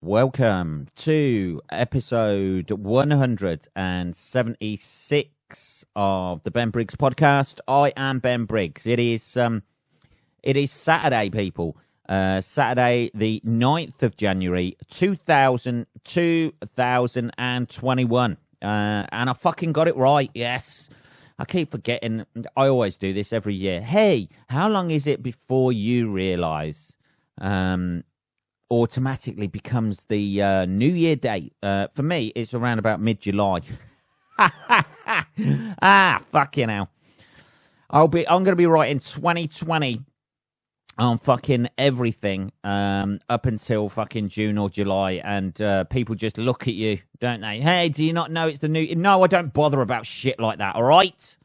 Welcome to episode 176 of the Ben Briggs podcast. I am Ben Briggs. It is Saturday, people. Saturday, the 9th of January, 2021. And I fucking got it right. Yes. I keep forgetting. I always do this every year. Hey, how long is it before you realise automatically becomes the New Year date? For me, it's around about mid-July. Fucking hell. I'm going to be writing 2020 on fucking everything up until fucking June or July, and people just look at you, don't they? Hey, do you not know it's the new... No, I don't bother about shit like that, all right?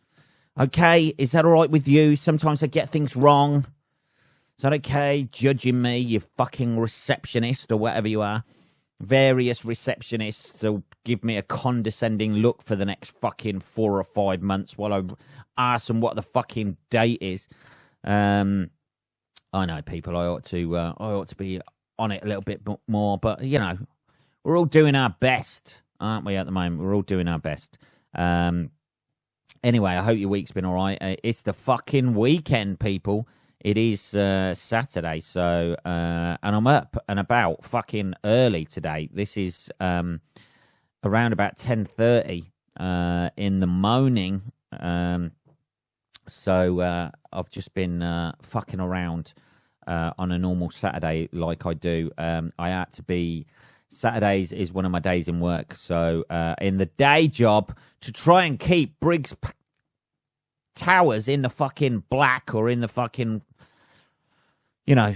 Okay, is that all right with you? Sometimes I get things wrong. Is that okay, judging me, you fucking receptionist or whatever you are? Various receptionists will give me a condescending look for the next fucking 4 or 5 months while I ask them what the fucking date is. I know, people, I ought to be on it a little bit more, but, you know, we're all doing our best, aren't we, at the moment? We're all doing our best. Anyway, I hope your week's been all right. It's the fucking weekend, people. It is Saturday, so and I'm up and about fucking early today. This is around about 10:30 in the morning. So I've just been fucking around on a normal Saturday like I do. I had to be... Saturdays is one of my days in work, so in the day job, to try and keep Briggs Towers in the fucking black or in the fucking... You know,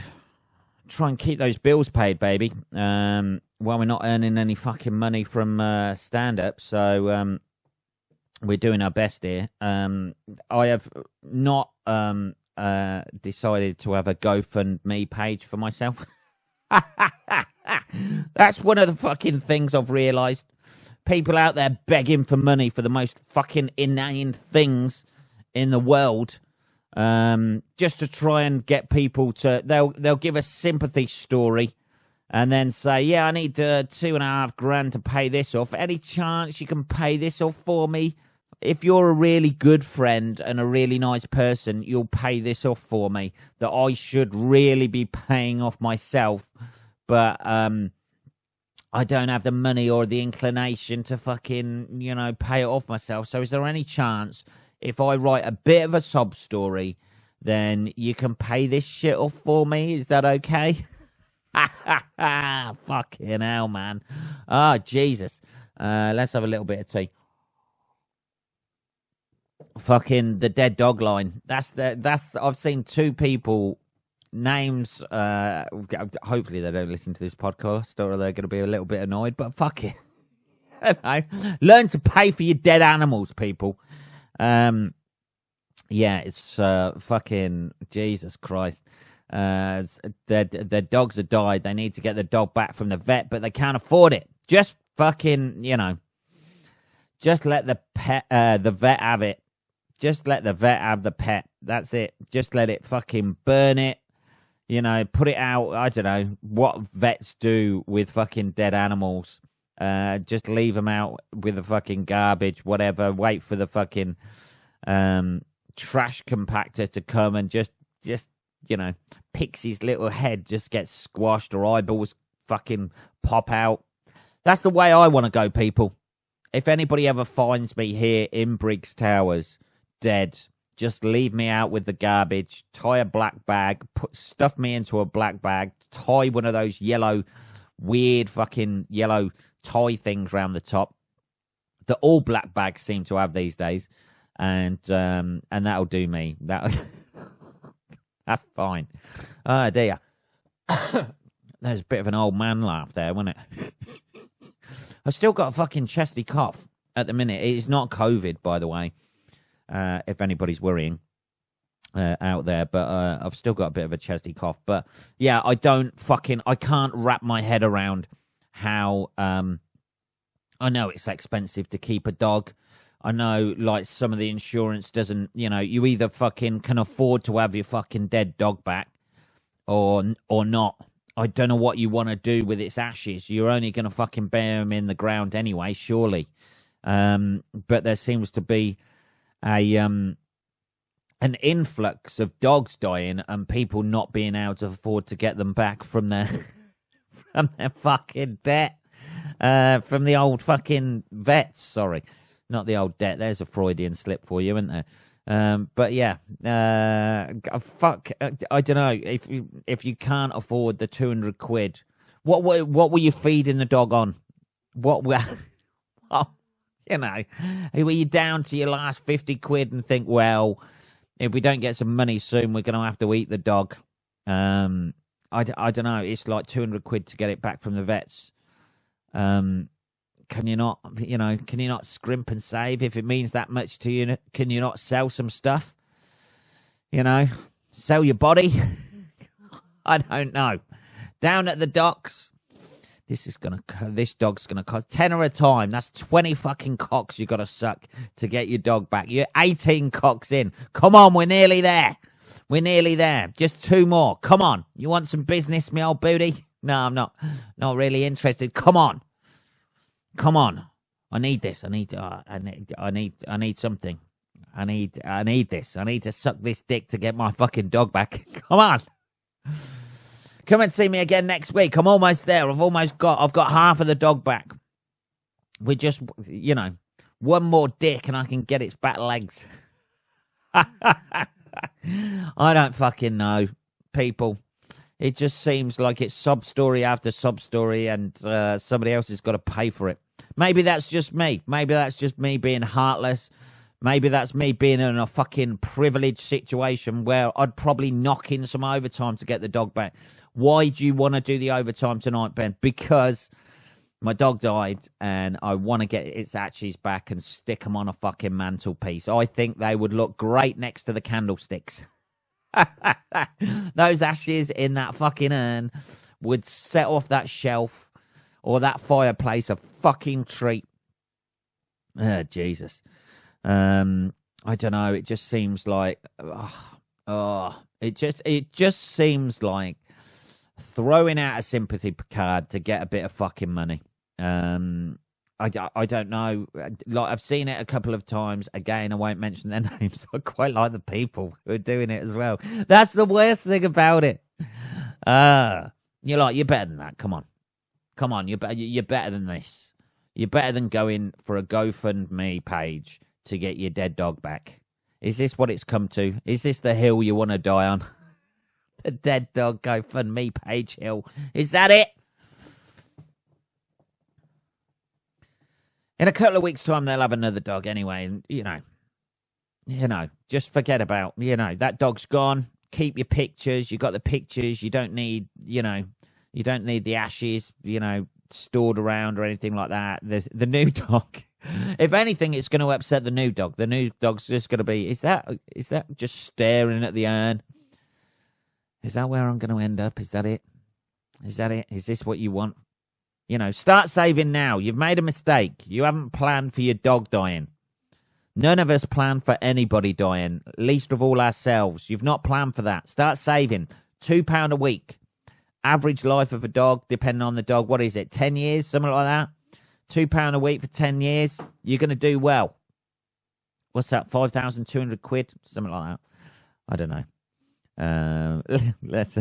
try and keep those bills paid, baby. While we're not earning any fucking money from stand-up, so we're doing our best here. I have not decided to have a GoFundMe page for myself. That's one of the fucking things I've realised. People out there begging for money for the most fucking inane things in the world. Just to try and get people to... They'll give a sympathy story and then say, yeah, I need $2.5 grand to pay this off. Any chance you can pay this off for me? If you're a really good friend and a really nice person, you'll pay this off for me that I should really be paying off myself. But I don't have the money or the inclination to fucking, you know, pay it off myself. So is there any chance... if I write a bit of a sob story, then you can pay this shit off for me? Is that okay? Fucking hell, man. Oh, Jesus. Let's have a little bit of tea. Fucking the dead dog line. That's I've seen two people, names, hopefully they don't listen to this podcast or they're going to be a little bit annoyed, but fuck it. Learn to pay for your dead animals, people. Yeah, it's fucking Jesus Christ. Their dogs have died. They need to get the dog back from the vet, but they can't afford it. Just fucking, you know, just let the vet have it. Just let the vet have the pet. That's it. Just let it fucking burn it. You know, put it out. I don't know what vets do with fucking dead animals. Just leave them out with the fucking garbage, whatever. Wait for the fucking trash compactor to come and just you know, Pixie's little head just gets squashed or eyeballs fucking pop out. That's the way I want to go, people. If anybody ever finds me here in Briggs Towers dead, just leave me out with the garbage, tie a black bag, stuff me into a black bag, tie one of those weird fucking yellow tie things round the top that all black bags seem to have these days, and that'll do me. That's fine. Oh dear. There's a bit of an old man laugh there, wasn't it? I've still got a fucking chesty cough at the minute. It's not COVID, by the way, if anybody's worrying out there, but I've still got a bit of a chesty cough. But yeah, I can't wrap my head around how I know it's expensive to keep a dog. I know, like, some of the insurance doesn't, you know, you either fucking can afford to have your fucking dead dog back or not. I don't know what you want to do with its ashes. You're only going to fucking bury them in the ground anyway, surely. But there seems to be an influx of dogs dying and people not being able to afford to get them back from their from their fucking debt, from the old fucking vets. Sorry, not the old debt. There's a Freudian slip for you, isn't there? But yeah, fuck. I don't know if you can't afford the 200 quid. What were you feeding the dog on? What were you know? Were you down to your last 50 quid and think, well, if we don't get some money soon, we're going to have to eat the dog? I don't know. It's like 200 quid to get it back from the vets. Can you not, can you not scrimp and save if it means that much to you? Can you not sell some stuff? Sell your body? I don't know. Down at the docks, this dog's gonna cost £10 a time. That's 20 fucking cocks you got to suck to get your dog back. You're 18 cocks in. Come on, we're nearly there. We're nearly there. Just 2 more. Come on. You want some business, me old booty? No, I'm not really interested. Come on. I need this. I need something. I need this. I need to suck this dick to get my fucking dog back. Come on. Come and see me again next week. I'm almost there. I've got half of the dog back. We're just, one more dick and I can get its back legs. I don't fucking know, people. It just seems like it's sub story after sub story and somebody else has got to pay for it. Maybe that's just me. Maybe that's just me being heartless. Maybe that's me being in a fucking privileged situation where I'd probably knock in some overtime to get the dog back. Why do you want to do the overtime tonight, Ben? Because my dog died and I want to get its ashes back and stick them on a fucking mantelpiece. I think they would look great next to the candlesticks. Those ashes in that fucking urn would set off that shelf or that fireplace a fucking treat. Oh, Jesus. I don't know. It just seems like, it just seems like throwing out a sympathy card to get a bit of fucking money. I don't know. Like, I've seen it a couple of times. Again, I won't mention their names. I quite like the people who are doing it as well. That's the worst thing about it. You're better than that. Come on. You're better than this. You're better than going for a GoFundMe page to get your dead dog back. Is this what it's come to? Is this the hill you want to die on? The dead dog GoFundMe page hill. Is that it? In a couple of weeks' time, they'll have another dog anyway. And, just forget about, that dog's gone. Keep your pictures. You got the pictures. You don't need, you don't need the ashes, stored around or anything like that. The new dog, if anything, it's going to upset the new dog. The new dog's just going to be, is that just staring at the urn? Is that where I'm going to end up? Is that it? Is this what you want? Start saving now. You've made a mistake. You haven't planned for your dog dying. None of us plan for anybody dying, least of all ourselves. You've not planned for that. Start saving. £2 a week. Average life of a dog, depending on the dog. What is it, 10 years? Something like that? £2 a week for 10 years. You're going to do well. What's that, 5,200 quid? Something like that. I don't know. Let's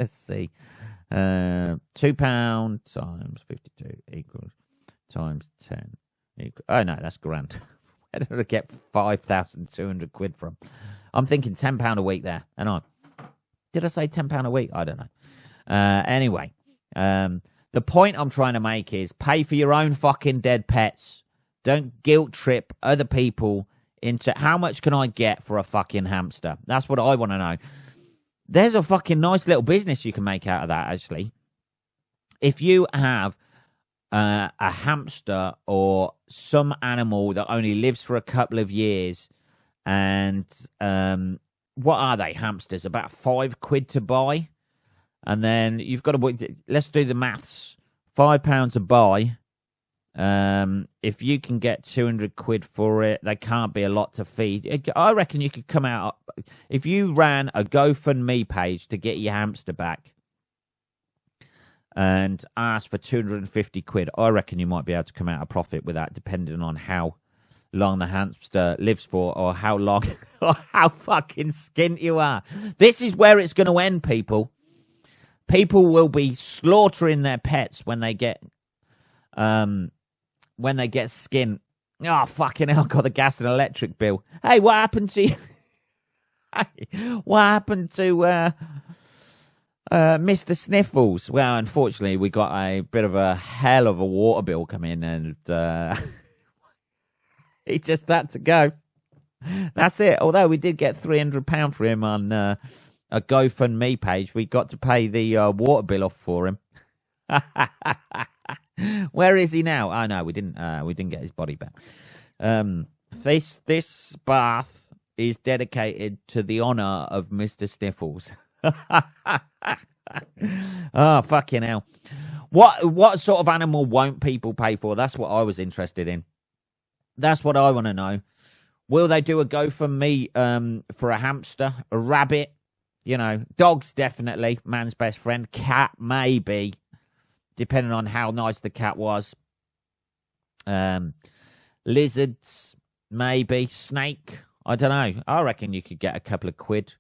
see. £2 times 52 equals times 10 equals. Oh no, that's grand. Where did I get 5,200 quid from? I'm thinking £10 a week there. And did I say £10 a week? I don't know. Anyway, the point I'm trying to make is pay for your own fucking dead pets. Don't guilt trip other people into how much can I get for a fucking hamster. That's what I want to know. There's a fucking nice little business you can make out of that, actually. If you have a hamster or some animal that only lives for a couple of years, and what are they, hamsters? About £5 to buy. And then you've got to, let's do the maths. £5 a buy. If you can get 200 quid for it, they can't be a lot to feed. I reckon you could come out, if you ran a GoFundMe page to get your hamster back, and asked for 250 quid. I reckon you might be able to come out a profit with that, depending on how long the hamster lives for, or how long, or how fucking skint you are. This is where it's going to end, people. People will be slaughtering their pets when they get skint. Oh, fucking hell, got the gas and electric bill. Hey, what happened to you? What happened to Mr. Sniffles? Well, unfortunately, we got a bit of a hell of a water bill come in, and he just had to go. That's it. Although we did get £300 for him on a GoFundMe page, we got to pay the water bill off for him. Where is he now? Oh no, we didn't get his body back. This bath is dedicated to the honour of Mr. Sniffles. Oh, fucking hell. What sort of animal won't people pay for? That's what I was interested in. That's what I want to know. Will they do a GoFundMe for a hamster, a rabbit? You know, dogs definitely, man's best friend. Cat, maybe, depending on how nice the cat was. Lizards, maybe. Snake, I don't know. I reckon you could get a couple of quid,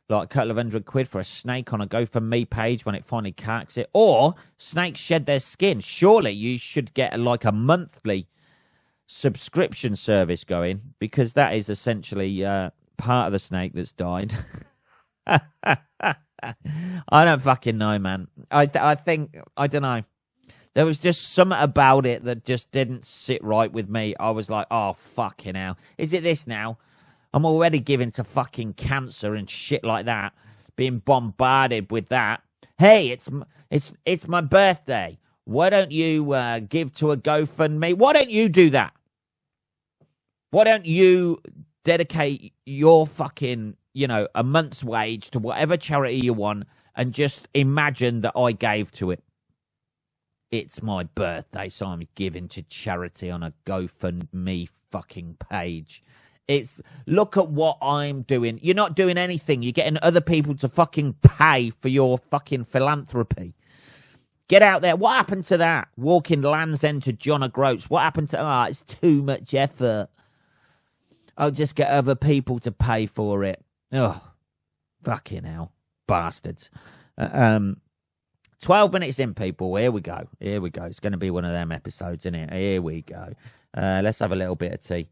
like a couple of £100 for a snake on a GoFundMe page when it finally carks it. Or snakes shed their skin. Surely you should get like a monthly subscription service going, because that is essentially part of the snake that's died. I don't fucking know, man. I think, I don't know. There was just something about it that just didn't sit right with me. I was like, oh, fucking hell. Is it this now? I'm already given to fucking cancer and shit like that, being bombarded with that. Hey, it's my birthday. Why don't you give to a GoFundMe? Why don't you do that? Why don't you dedicate your fucking, a month's wage to whatever charity you want, and just imagine that I gave to it. It's my birthday, so I'm giving to charity on a GoFundMe fucking page. Look at what I'm doing. You're not doing anything. You're getting other people to fucking pay for your fucking philanthropy. Get out there. What happened to that? Walking Land's End to John O'Groats. What happened to, it's too much effort. I'll just get other people to pay for it. Oh, fucking hell. Bastards. 12 minutes in, people. Here we go. It's going to be one of them episodes, isn't it? Here we go. Let's have a little bit of tea.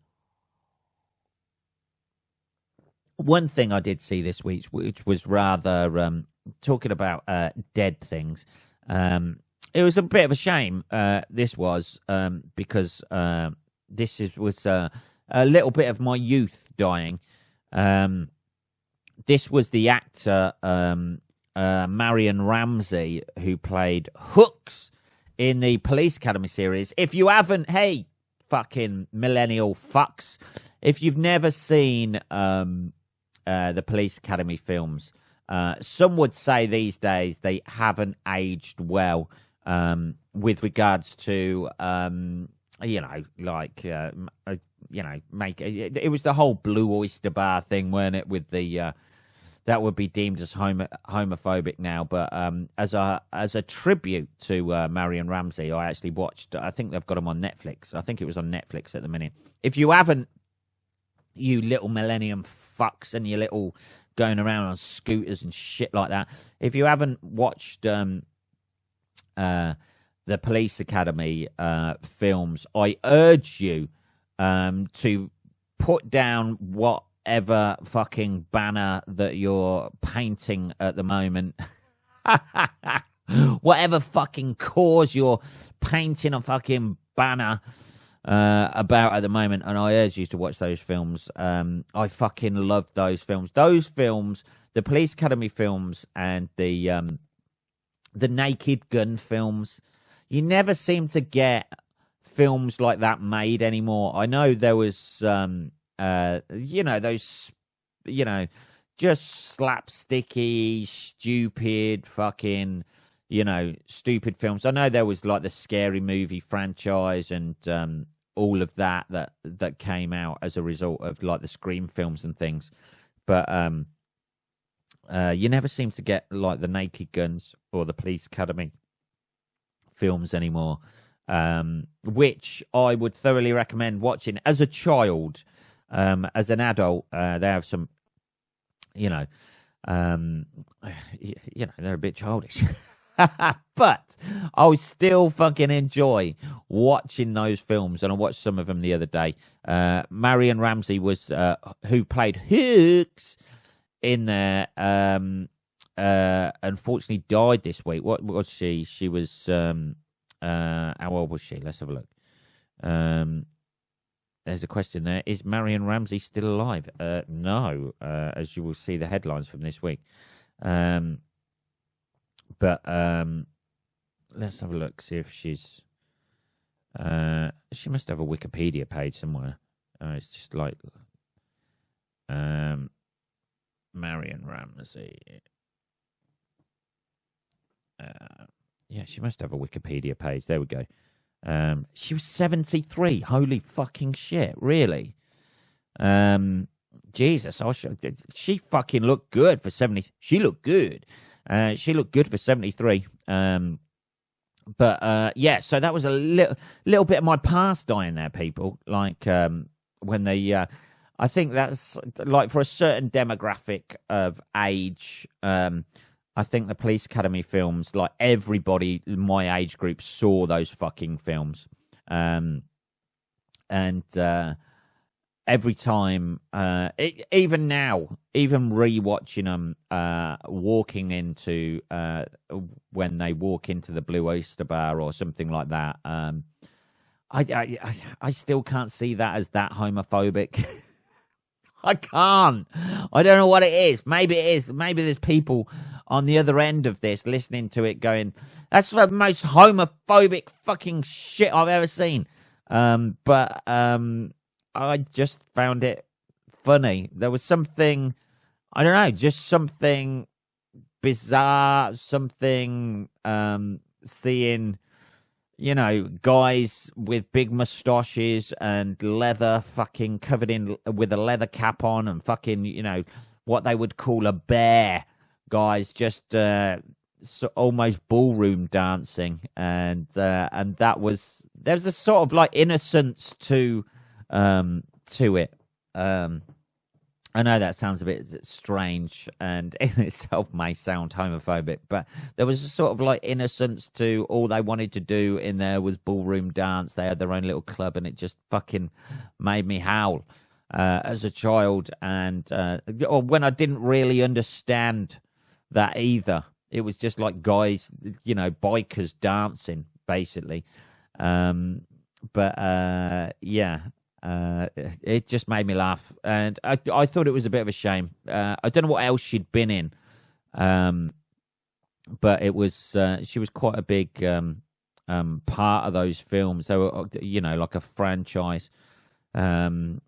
One thing I did see this week, which was rather talking about dead things. It was a bit of a shame. This was because this was a little bit of my youth dying. This was the actor Marion Ramsey, who played Hooks in the Police Academy series. If you haven't, hey, fucking millennial fucks, if you've never seen the Police Academy films, some would say these days they haven't aged well with regards to, it was the whole Blue Oyster Bar thing, weren't it, with the that would be deemed as homophobic now. But as a tribute to Marion Ramsey, I actually watched. I think they've got them on Netflix. I think it was on Netflix at the minute. If you haven't, you little millennium fucks, and you little going around on scooters and shit like that. If you haven't watched the Police Academy films, I urge you to put down whatever fucking banner that you're painting at the moment. Whatever fucking cause you're painting a fucking banner about at the moment, and I urge you to watch those films. I fucking loved those films. Those films, the Police Academy films, and the Naked Gun films. You never seem to get films like that made anymore. I know there was, those, just slapsticky, stupid, fucking, stupid films. I know there was like the Scary Movie franchise and all of that came out as a result of like the Scream films and things. But you never seem to get like the Naked Guns or the Police Academy films anymore, which I would thoroughly recommend watching as a child. As an adult, they have some, they're a bit childish. But I still fucking enjoy watching those films, and I watched some of them the other day. Marion Ramsey was who played Hooks in there. Unfortunately, died this week. What was she? She was how old was she? Let's have a look. There's a question there. Is Marion Ramsey still alive? No, as you will see the headlines from this week. But let's have a look, see if she's... she must have a Wikipedia page somewhere. It's just like... Marion Ramsey. Yeah, she must have a Wikipedia page. There we go. She was 73. Holy fucking shit, really? Jesus, she fucking looked good for 70. She looked good. She looked good for 73. But yeah, so that was a little bit of my past dying there, people. Like when they, I think that's like for a certain demographic of age. I think the Police Academy films, like everybody in my age group saw those fucking films. And every time, even now, even rewatching them, walking into, when they walk into the Blue Oyster Bar or something like that, I still can't see that as that homophobic. I can't. I don't know what it is. Maybe it is. Maybe there's people on the other end of this listening to it going, that's the most homophobic fucking shit I've ever seen. But I just found it funny. There was something, I don't know, just something bizarre, something seeing, guys with big moustaches and leather fucking covered in with a leather cap on and fucking, what they would call a bear. Guys just almost ballroom dancing. And that was, there's a sort of like innocence to it. I know that sounds a bit strange and in itself may sound homophobic, but there was a sort of like innocence to all they wanted to do in there was ballroom dance. They had their own little club and it just fucking made me howl as a child. And or when I didn't really understand that either. It was just like guys, bikers dancing basically. But yeah. It just made me laugh, and I thought it was a bit of a shame. I don't know what else she'd been in, but it was she was quite a big part of those films. They were, like a franchise. Beverly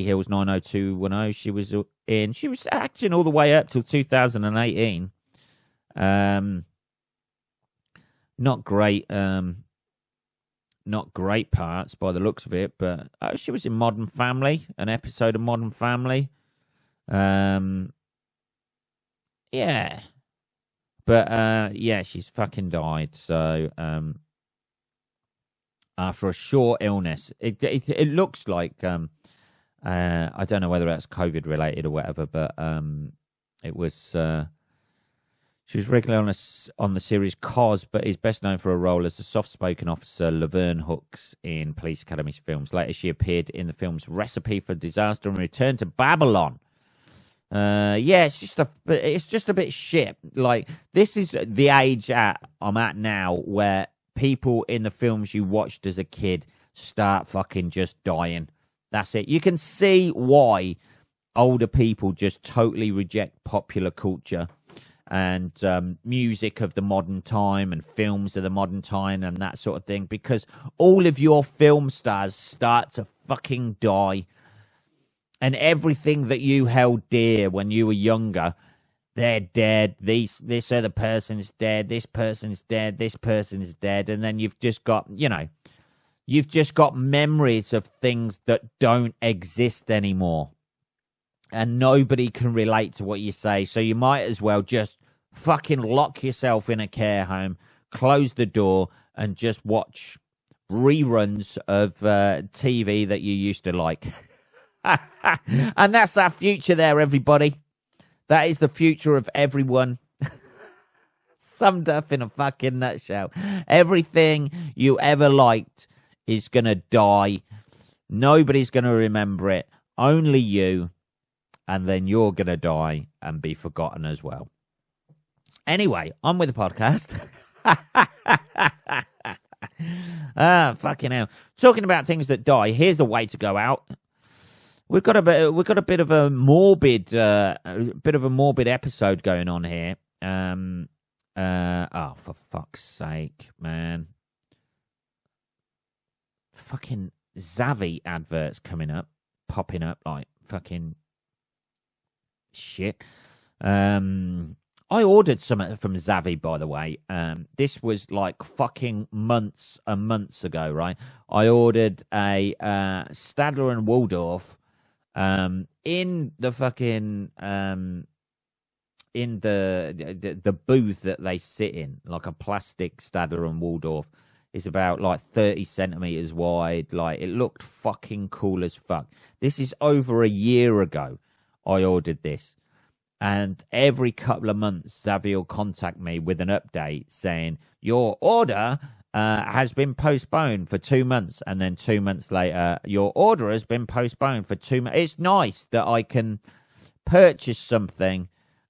Hills 90210. She was in. She was acting all the way up till 2018. Not great. Not great parts by the looks of it, but she was in Modern Family, an episode of Modern Family. Yeah. But, yeah, she's fucking died. So, after a short illness, it looks like, I don't know whether that's COVID related or whatever, but it was... She was regularly on the series Cos, but is best known for her role as the soft-spoken officer Laverne Hooks in Police Academy's films. Later, she appeared in the films Recipe for Disaster and Return to Babylon. Yeah, it's just a bit shit. Like, this is the age I'm at now where people in the films you watched as a kid start fucking just dying. That's it. You can see why older people just totally reject popular culture and music of the modern time and films of the modern time and that sort of thing, because all of your film stars start to fucking die, and everything that you held dear when you were younger, they're dead. This other person's dead. This person's dead. This person's dead. And then you've just got, you've just got memories of things that don't exist anymore. And nobody can relate to what you say. So you might as well just fucking lock yourself in a care home, close the door, and just watch reruns of TV that you used to like. And that's our future there, everybody. That is the future of everyone. Summed up in a fucking nutshell. Everything you ever liked is going to die. Nobody's going to remember it. Only you. And then you're going to die and be forgotten as well. Anyway, on with the podcast. Fucking hell. Talking about things that die, here's the way to go out. We've got a bit of a morbid episode going on here. For fuck's sake, man. Fucking Zavi adverts popping up like fucking shit. I ordered something from Zavi, by the way. This was like fucking months and months ago, right? I ordered a Stadler and Waldorf in the fucking in the booth that they sit in, like a plastic Stadler and Waldorf. Is about like 30 centimeters wide. Like, it looked fucking cool as fuck. This is over a year ago I ordered this. And every couple of months, Xavi will contact me with an update saying, your order has been postponed for 2 months. And then 2 months later, your order has been postponed for 2 months. It's nice that I can purchase something.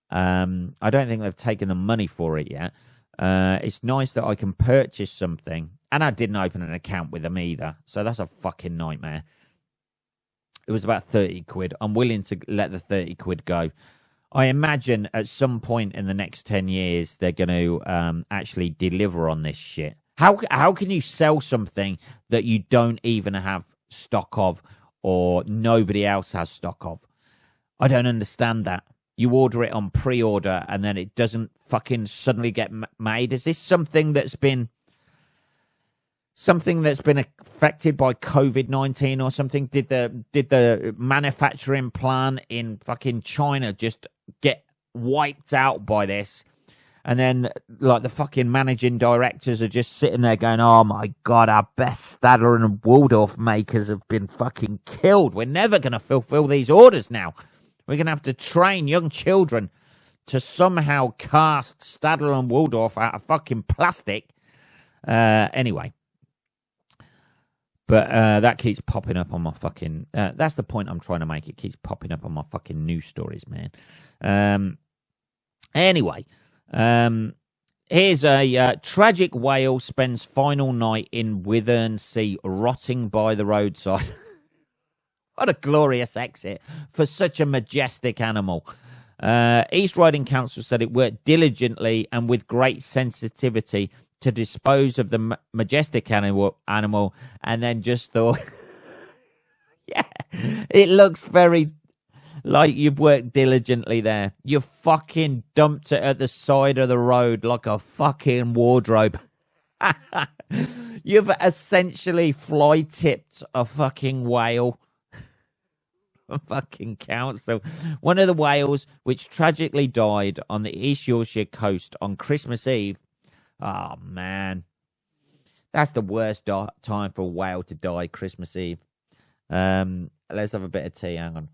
I don't think they've taken the money for it yet. It's nice that I can purchase something. And I didn't open an account with them either. So that's a fucking nightmare. It was about 30 quid. I'm willing to let the 30 quid go. I imagine at some point in the next 10 years, they're going to actually deliver on this shit. How can you sell something that you don't even have stock of or nobody else has stock of? I don't understand that. You order it on pre-order and then it doesn't fucking suddenly get made. Is this something that's been affected by COVID-19 or something? Did the manufacturing plant in fucking China just get wiped out by this? And then, like, the fucking managing directors are just sitting there going, oh my God, our best Stadler and Waldorf makers have been fucking killed. We're never going to fulfill these orders now. We're going to have to train young children to somehow cast Stadler and Waldorf out of fucking plastic. Anyway. But that keeps popping up on my fucking... that's the point I'm trying to make. It keeps popping up on my fucking news stories, man. Anyway. Here's a tragic whale spends final night in Withensea rotting by the roadside. What a glorious exit for such a majestic animal. East Riding Council said it worked diligently and with great sensitivity to dispose of the majestic animal, and then just thought, yeah, it looks very like you've worked diligently there. You fucking dumped it at the side of the road like a fucking wardrobe. You've essentially fly-tipped a fucking whale. Fucking council. One of the whales which tragically died on the East Yorkshire coast on Christmas Eve. Oh, man. That's the worst time for a whale to die, Christmas Eve. Let's have a bit of tea. Hang on.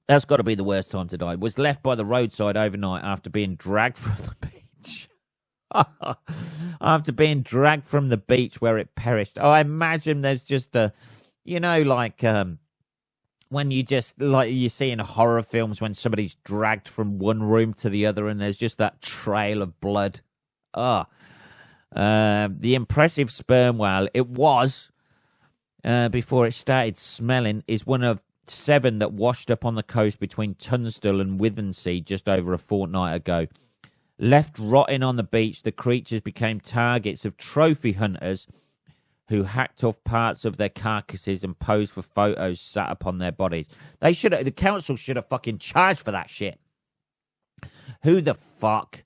That's got to be the worst time to die. Was left by the roadside overnight after being dragged from the beach. After being dragged from the beach where it perished. Oh, I imagine there's just a... You know, like when you just, like you see in horror films when somebody's dragged from one room to the other and there's just that trail of blood. The impressive sperm whale, it was, before it started smelling, is one of 7 that washed up on the coast between Tunstall and Withensea just over a fortnight ago. Left rotting on the beach, the creatures became targets of trophy hunters who hacked off parts of their carcasses and posed for photos sat upon their bodies. The council should have fucking charged for that shit. Who the fuck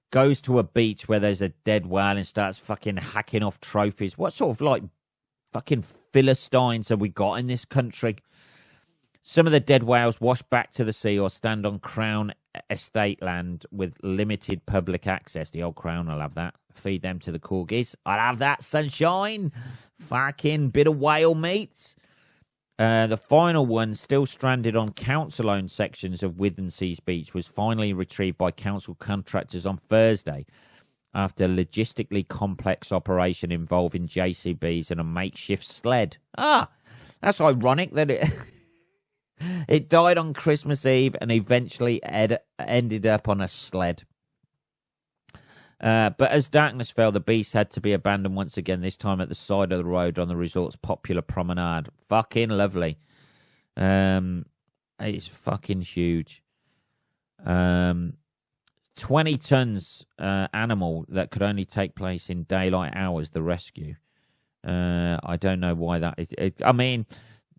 goes to a beach where there's a dead whale and starts fucking hacking off trophies? What sort of, like, fucking Philistines have we got in this country? Some of the dead whales wash back to the sea or stand on Crown estate land with limited public access. The old Crown will have that. Feed them to the corgis. I'll have that, sunshine. Fucking bit of whale meat. The final one, still stranded on council-owned sections of Withensea's beach, was finally retrieved by council contractors on Thursday after a logistically complex operation involving JCBs and a makeshift sled. That's ironic that it it died on Christmas Eve and eventually ended up on a sled. But as darkness fell, the beast had to be abandoned once again, this time at the side of the road on the resort's popular promenade. Fucking lovely. It's fucking huge. 20 tons animal that could only take place in daylight hours, the rescue. I don't know why that is. I mean,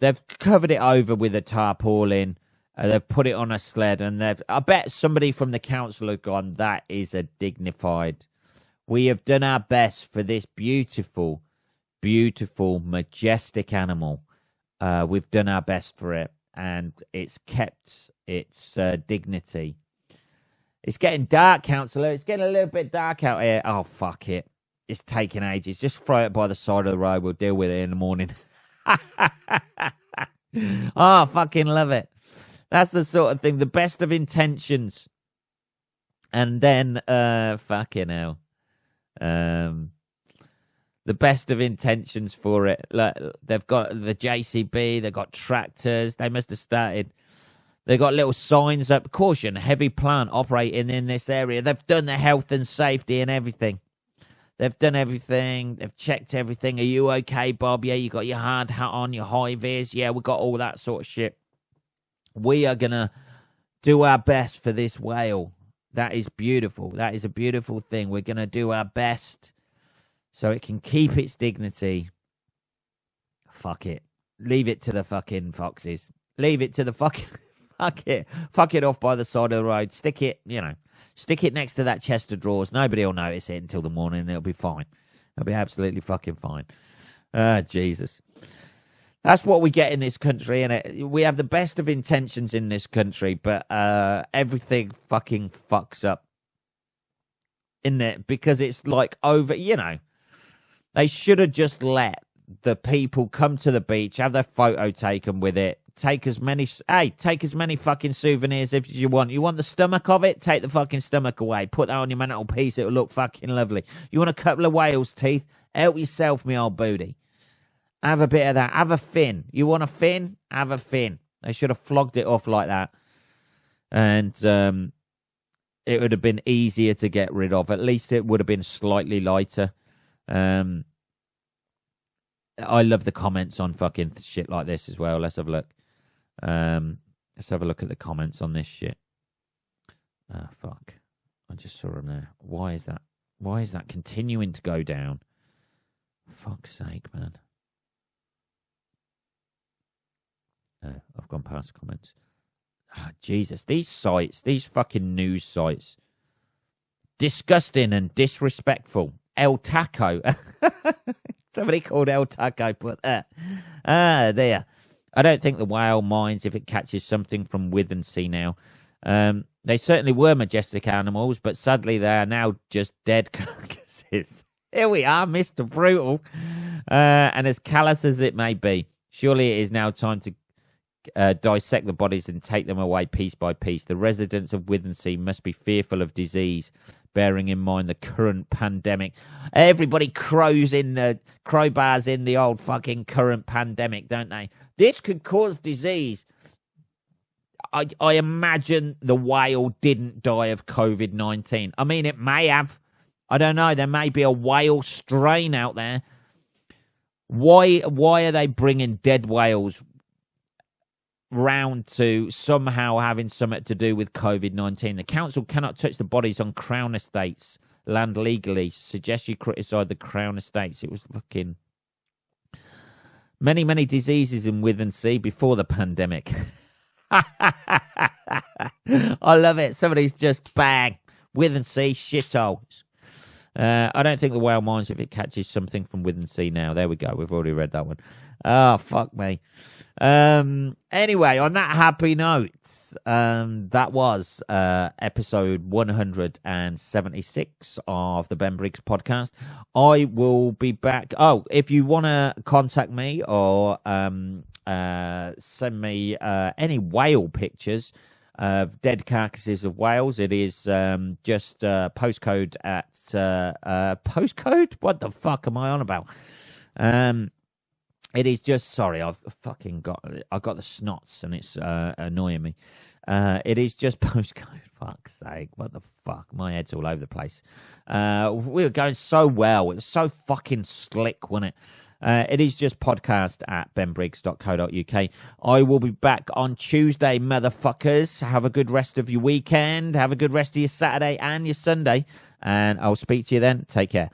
they've covered it over with a tarpaulin. They've put it on a sled, and I bet somebody from the council have gone, that is a dignified. We have done our best for this beautiful, beautiful, majestic animal. We've done our best for it, and it's kept its dignity. It's getting dark, councillor. It's getting a little bit dark out here. Oh, fuck it. It's taking ages. Just throw it by the side of the road. We'll deal with it in the morning. Oh, fucking love it. That's the sort of thing. The best of intentions. And then, fucking hell. The best of intentions for it. Like, they've got the JCB. They've got tractors. They must have started. They've got little signs up. Caution, heavy plant operating in this area. They've done the health and safety and everything. They've done everything. They've checked everything. Are you okay, Bob? Yeah, you got your hard hat on, your high vis. Yeah, we got all that sort of shit. We are going to do our best for this whale. That is beautiful. That is a beautiful thing. We're going to do our best so it can keep its dignity. Fuck it. Leave it to the fucking foxes. Leave it to the fucking... Fuck it. Fuck it off by the side of the road. Stick it, stick it next to that chest of drawers. Nobody will notice it until the morning and it'll be fine. It'll be absolutely fucking fine. Jesus. That's what we get in this country, and we have the best of intentions in this country, but everything fucking fucks up in it because it's like over, they should have just let the people come to the beach, have their photo taken with it, take as many fucking souvenirs as you want. You want the stomach of it? Take the fucking stomach away. Put that on your mantelpiece. It'll look fucking lovely. You want a couple of whale's teeth? Help yourself, me old booty. Have a bit of that. Have a fin. You want a fin? Have a fin. They should have flogged it off like that. And it would have been easier to get rid of. At least it would have been slightly lighter. I love the comments on fucking shit like this as well. Let's have a look. Let's have a look at the comments on this shit. Fuck. I just saw them there. Why is that? Why is that continuing to go down? Fuck's sake, man. I've gone past comments. Jesus, these sites, these fucking news sites. Disgusting and disrespectful. El Taco. Somebody called El Taco put that. Dear. I don't think the whale minds if it catches something from Withernsea now. They certainly were majestic animals, but sadly they are now just dead carcasses. Here we are, Mr. Brutal. And as callous as it may be, surely it is now time to dissect the bodies and take them away piece by piece. The residents of Withernsea must be fearful of disease, bearing in mind the current pandemic. Everybody crowbars in the old fucking current pandemic, don't they? This could cause disease. I imagine the whale didn't die of COVID-19. I mean, it may have. I don't know. There may be a whale strain out there. Why are they bringing dead whales round to somehow having something to do with COVID-19? The council cannot touch the bodies on Crown Estates land legally. Suggest you criticise the Crown Estates. It was fucking many diseases in Withernsea before the pandemic. I love it. Somebody's just bang. Withernsea shitholes. I don't think the whale minds if it catches something from within sea now. There we go. We've already read that one. Oh, fuck me. Anyway, on that happy note, that was episode 176 of the Ben Briggs podcast. I will be back. Oh, if you want to contact me or send me any whale pictures of dead carcasses of whales, it is just postcode at postcode. What the fuck am I on about? It is just sorry. I got the snots and it's annoying me. It is just postcode. Fuck's sake! What the fuck? My head's all over the place. We were going so well. It was so fucking slick, wasn't it? It is just podcast at benbriggs.co.uk. I will be back on Tuesday, motherfuckers. Have a good rest of your weekend. Have a good rest of your Saturday and your Sunday. And I'll speak to you then. Take care.